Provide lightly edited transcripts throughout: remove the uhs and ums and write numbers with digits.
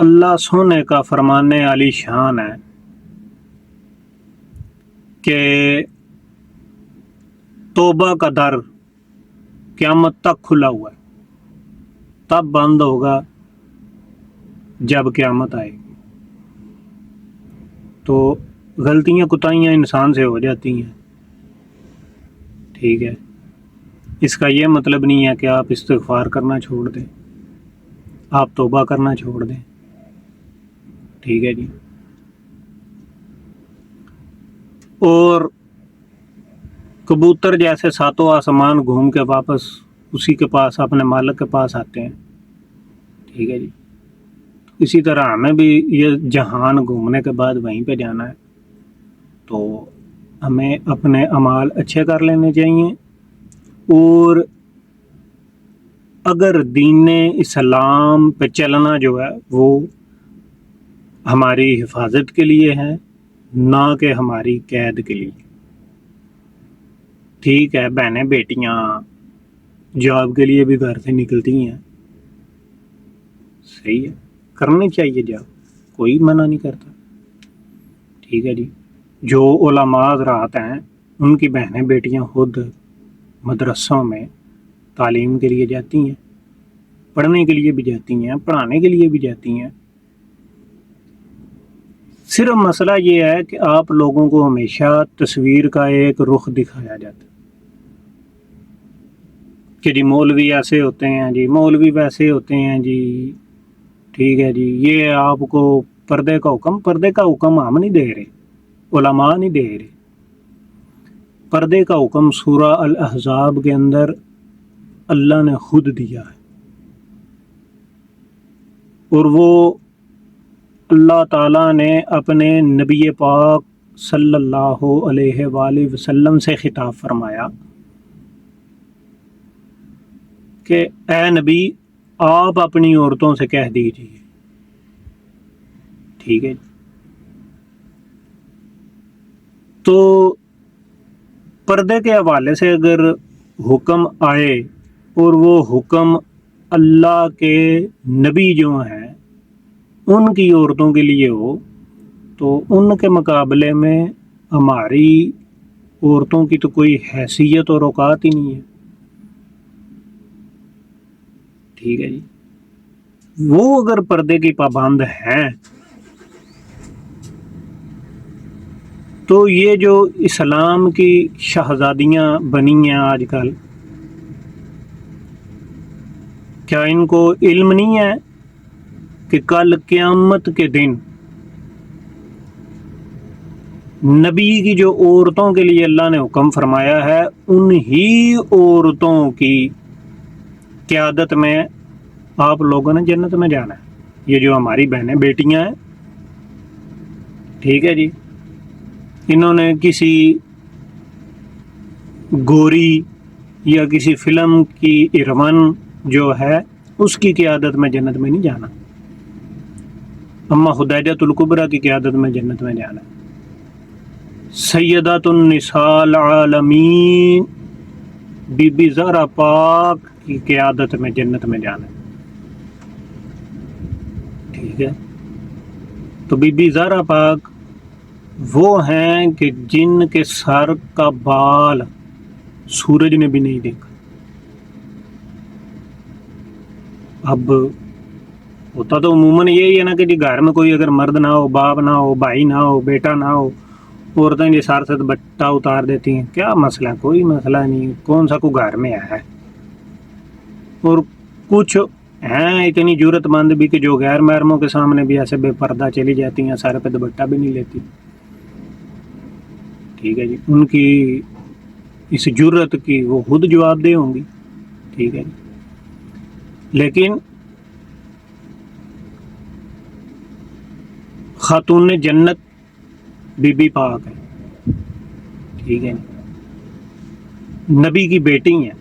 اللہ سونے کا فرمانے علی شان ہے کہ توبہ کا در قیامت تک کھلا ہوا ہے، تب بند ہوگا جب قیامت آئے گی۔ تو غلطیاں کوتاہیاں انسان سے ہو جاتی ہیں، ٹھیک ہے، اس کا یہ مطلب نہیں ہے کہ آپ استغفار کرنا چھوڑ دیں، آپ توبہ کرنا چھوڑ دیں، ٹھیک ہے جی۔ اور کبوتر جیسے ساتوں آسمان گھوم کے واپس اسی کے پاس، اپنے مالک کے پاس آتے ہیں، ٹھیک ہے جی۔ اسی طرح ہمیں بھی یہ جہان گھومنے کے بعد وہیں پہ جانا ہے، تو ہمیں اپنے اعمال اچھے کر لینے چاہیے، اور اگر دین اسلام پہ چلنا جو ہے وہ ہماری حفاظت کے لیے ہے، نہ کہ ہماری قید کے لیے۔ ٹھیک ہے، بہنیں بیٹیاں جاب کے لیے بھی گھر سے نکلتی ہیں، صحیح ہے، کرنی چاہیے جاب، کوئی منع نہیں کرتا، ٹھیک ہے جی۔ جو علماء حضرات ہیں ان کی بہنیں بیٹیاں خود مدرسوں میں تعلیم کے لیے جاتی ہیں، پڑھنے کے لیے بھی جاتی ہیں، پڑھانے کے لیے بھی جاتی ہیں۔ صرف مسئلہ یہ ہے کہ آپ لوگوں کو ہمیشہ تصویر کا ایک رخ دکھایا جاتا ہے کہ جی مولوی ایسے ہوتے ہیں، جی مولوی ویسے ہوتے ہیں جی، ٹھیک ہے جی۔ یہ آپ کو پردے کا حکم ہم نہیں دے رہے، علماء نہیں دے رہے۔ پردے کا حکم سورہ الاحزاب کے اندر اللہ نے خود دیا ہے، اور وہ اللہ تعالیٰ نے اپنے نبی پاک صلی اللہ علیہ وآلہ وسلم سے خطاب فرمایا کہ اے نبی آپ اپنی عورتوں سے کہہ دیجیے، ٹھیک ہے۔ تو پردے کے حوالے سے اگر حکم آئے اور وہ حکم اللہ کے نبی جو ہیں ان کی عورتوں کے لیے ہو، تو ان کے مقابلے میں ہماری عورتوں کی تو کوئی حیثیت اور اوقات ہی نہیں ہے، ٹھیک ہے جی۔ وہ اگر پردے کی پابند ہیں تو یہ جو اسلام کی شہزادیاں بنی ہیں آج کل، کیا ان کو علم نہیں ہے کہ کل قیامت کے دن نبی کی جو عورتوں کے لیے اللہ نے حکم فرمایا ہے انہی عورتوں کی قیادت میں آپ لوگوں نے جنت میں جانا ہے۔ یہ جو ہماری بہنیں بیٹیاں ہیں، ٹھیک ہے جی، انہوں نے کسی گوری یا کسی فلم کی ایروین جو ہے اس کی قیادت میں جنت میں نہیں جانا، اما خدیجۃ الکبریٰ کی قیادت میں جنت میں جانا ہے، سیدۃ النساء العالمین بی بی زہرا پاک کی قیادت میں جنت میں جانا ہے، ٹھیک ہے۔ تو بی بی زہرا پاک وہ ہیں کہ جن کے سر کا بال سورج نے بھی نہیں دیکھا۔ اب ہوتا تو عموماً یہی ہے نا کہ جی گھر میں کوئی اگر مرد نہ ہو، باپ نہ ہو، بھائی نہ ہو، بیٹا نہ ہو، عورتیں جی سر سے دوپٹہ اتار دیتی ہیں، کیا مسئلہ؟ کوئی مسئلہ نہیں، کون سا کو گھر میں ہے۔ اور کچھ ہیں اتنی جرت مند بھی کہ جو غیر محرموں کے سامنے بھی ایسے بے پردہ چلی جاتی ہیں، سر پہ دوپٹہ بھی نہیں لیتی، ٹھیک ہے جی۔ ان کی اس جرت کی وہ خود جواب دہ ہوں گی، ٹھیک ہے جی۔ لیکن خاتون جنت بی بی پاک ہے، ٹھیک ہے، نبی کی بیٹی ہیں،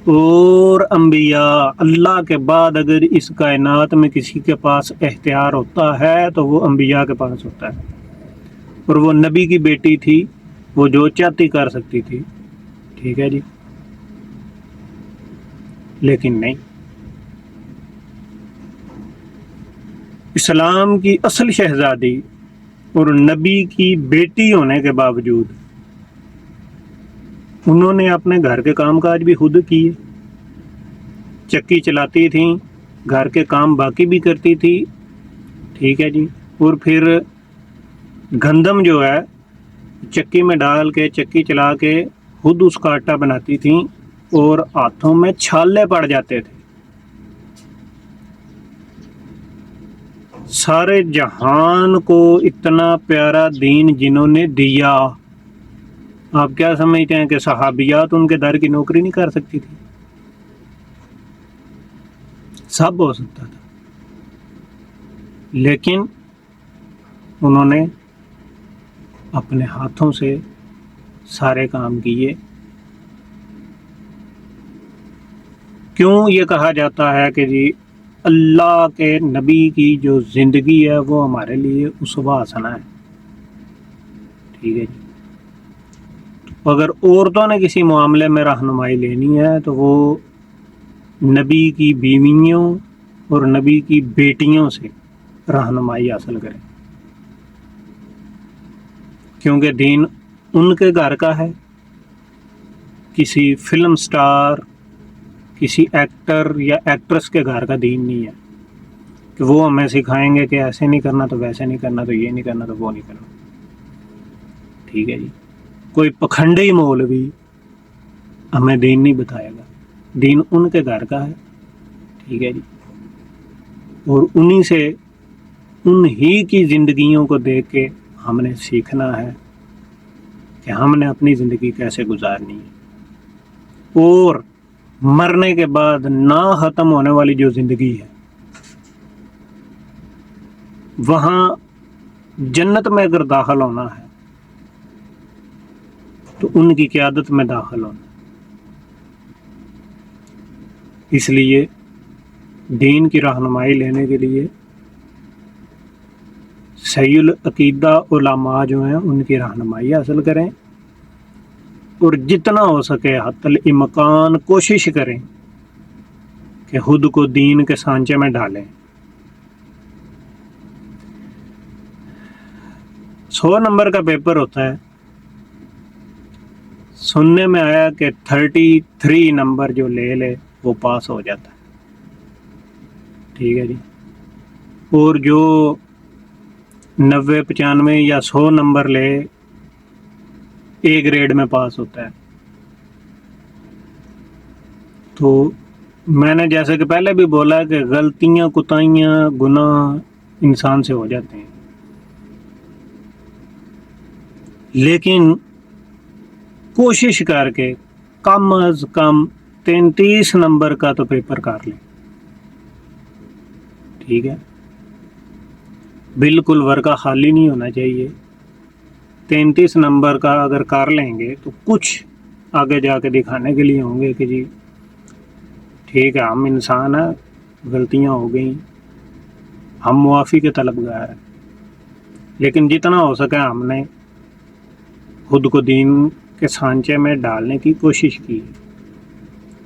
اور انبیاء اللہ کے بعد اگر اس کائنات میں کسی کے پاس اختیار ہوتا ہے تو وہ انبیاء کے پاس ہوتا ہے، اور وہ نبی کی بیٹی تھی، وہ جو چاہتی کر سکتی تھی، ٹھیک ہے جی۔ لیکن نہیں، اسلام کی اصل شہزادی اور نبی کی بیٹی ہونے کے باوجود انہوں نے اپنے گھر کے کام کاج بھی خود کیے، چکی چلاتی تھیں، گھر کے کام باقی بھی کرتی تھی، ٹھیک ہے جی، اور پھر گندم جو ہے چکی میں ڈال کے چکی چلا کے خود اس کا آٹا بناتی تھیں اور ہاتھوں میں چھالے پڑ جاتے تھے۔ سارے جہان کو اتنا پیارا دین جنہوں نے دیا، آپ کیا سمجھتے ہیں کہ صحابیات ان کے در کی نوکری نہیں کر سکتی تھی؟ سب ہو سکتا تھا، لیکن انہوں نے اپنے ہاتھوں سے سارے کام کیے۔ کیوں یہ کہا جاتا ہے کہ جی اللہ کے نبی کی جو زندگی ہے وہ ہمارے لیے اسوہ حسنہ ہے، ٹھیک ہے جی۔ اگر عورتوں نے کسی معاملے میں رہنمائی لینی ہے تو وہ نبی کی بیویوں اور نبی کی بیٹیوں سے رہنمائی حاصل کریں، کیونکہ دین ان کے گھر کا ہے، کسی فلم سٹار، کسی ایکٹر یا ایکٹریس کے گھر کا دین نہیں ہے کہ وہ ہمیں سکھائیں گے کہ ایسے نہیں کرنا تو ویسے نہیں کرنا تو یہ نہیں کرنا تو وہ نہیں کرنا، ٹھیک ہے جی۔ کوئی پکھنڈی مولوی ہمیں دین نہیں بتائے گا، دین ان کے گھر کا ہے، ٹھیک ہے جی، اور انہی کی زندگیوں کو دیکھ کے ہم نے سیکھنا ہے کہ ہم نے اپنی زندگی کیسے گزارنی ہے، اور مرنے کے بعد نہ ختم ہونے والی جو زندگی ہے وہاں جنت میں اگر داخل ہونا ہے تو ان کی قیادت میں داخل ہونا۔ اس لیے دین کی رہنمائی لینے کے لیے صحیح العقیدہ علماء جو ہیں ان کی رہنمائی حاصل کریں، اور جتنا ہو سکے حتی الامکان کوشش کریں کہ خود کو دین کے سانچے میں ڈالیں۔ 100 نمبر کا پیپر ہوتا ہے، سننے میں آیا کہ 33 نمبر جو لے وہ پاس ہو جاتا ہے، ٹھیک ہے جی، اور جو 90 95 یا 100 نمبر لے اے گریڈ میں پاس ہوتا ہے۔ تو میں نے جیسے کہ پہلے بھی بولا کہ غلطیاں، کوتاہیاں، گناہ انسان سے ہو جاتے ہیں، لیکن کوشش کر کے کم از کم 33 نمبر کا تو پیپر کر لیں، ٹھیک ہے، بالکل ورقہ خالی نہیں ہونا چاہیے۔ 33 نمبر کا اگر کر لیں گے تو کچھ آگے جا کے دکھانے کے لیے ہوں گے کہ جی ٹھیک ہے، ہم انسان ہیں، غلطیاں ہو گئیں، ہم معافی کے طلبگار ہیں، لیکن جتنا ہو سکے ہم نے خود کو دین کے سانچے میں ڈالنے کی کوشش کی،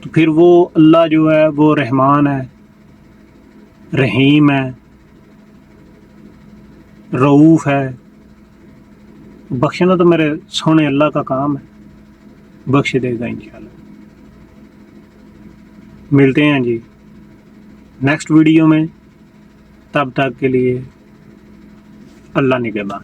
تو پھر وہ اللہ جو ہے وہ رحمان ہے، رحیم ہے، رؤوف ہے، بخشنا تو میرے سونے اللہ کا کام ہے، بخش دے گا انشاءاللہ۔ ملتے ہیں جی نیکسٹ ویڈیو میں، تب تک کے لیے اللہ نگہبان۔